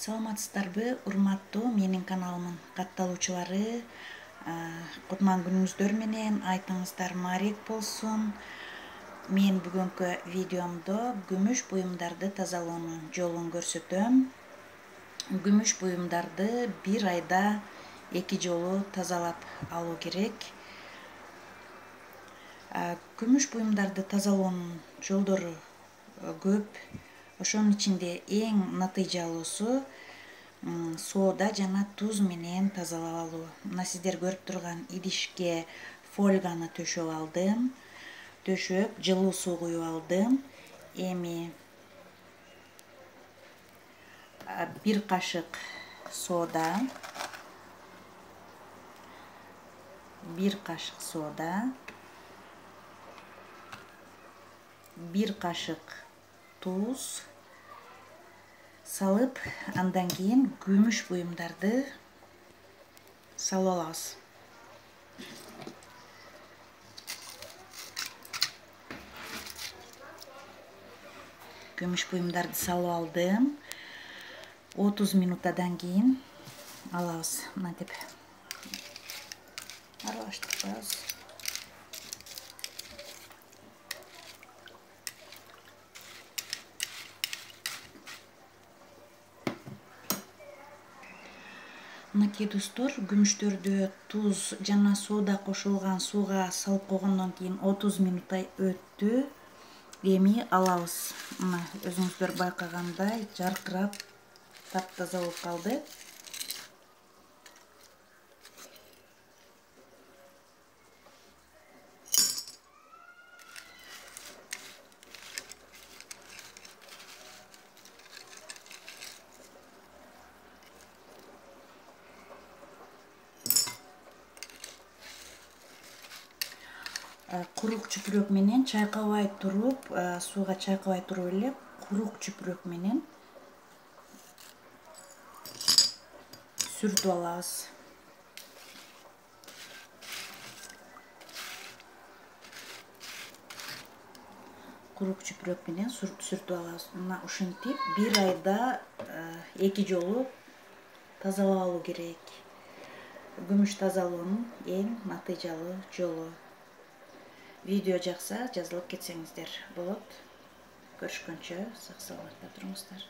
Саламатсыздарбы, урматтуу менин каналымын катталуучулары. Кутман күнүңүздөр менен, айтыңыздар маарек болсун. Мен бүгүнкү видеомдо күмүш буюмдарды тазалоонун жолун көрсөтөм. Күмүш буюмдарды бир айда 2 жолу тазалап алуу керек. Күмүш буюмдарды тазалоонун жолдору көп. Ошонун ичинде эң натыйжалуусу соода жана туз менен тазалап алуу. Мына сиздер көрүп турган идишке фольганы төшөп алдым. Төшөп, жылуу суу куюп алдым. Эми 1 кашык соода, 1 кашык соода, 1 кашык туз салып, андан кийин күмүш буюмдарды салып алабыз. Күмүш буюмдарды салып алдым. 30 минутадан кийин алабыз. Мынтип аралаштырабыз. Мынакей достор, күмүштөрдү туз жана соода кошулган сууга салып койгондон кийин 30 минута өттү. Эми алабыз. Мына өзүңүздөр байкагандай жаркырап таптаза болуп калды. Курук чүпүрөк менен чайкабай туруп, сууга чайкабай туруп эле курук чүпүрөк менен сүртүп алабыз. Курук чүпүрөк менен сүртүп алабыз. Мына ушинтип 1 айда 2 жолу тазалап алуу керек. Күмүш тазалоонун эң натыйжалуу жолу. Видео жакса жазылып кетсеңиздер болот. Көрүшкөнчө сак саламатта туруңуздар.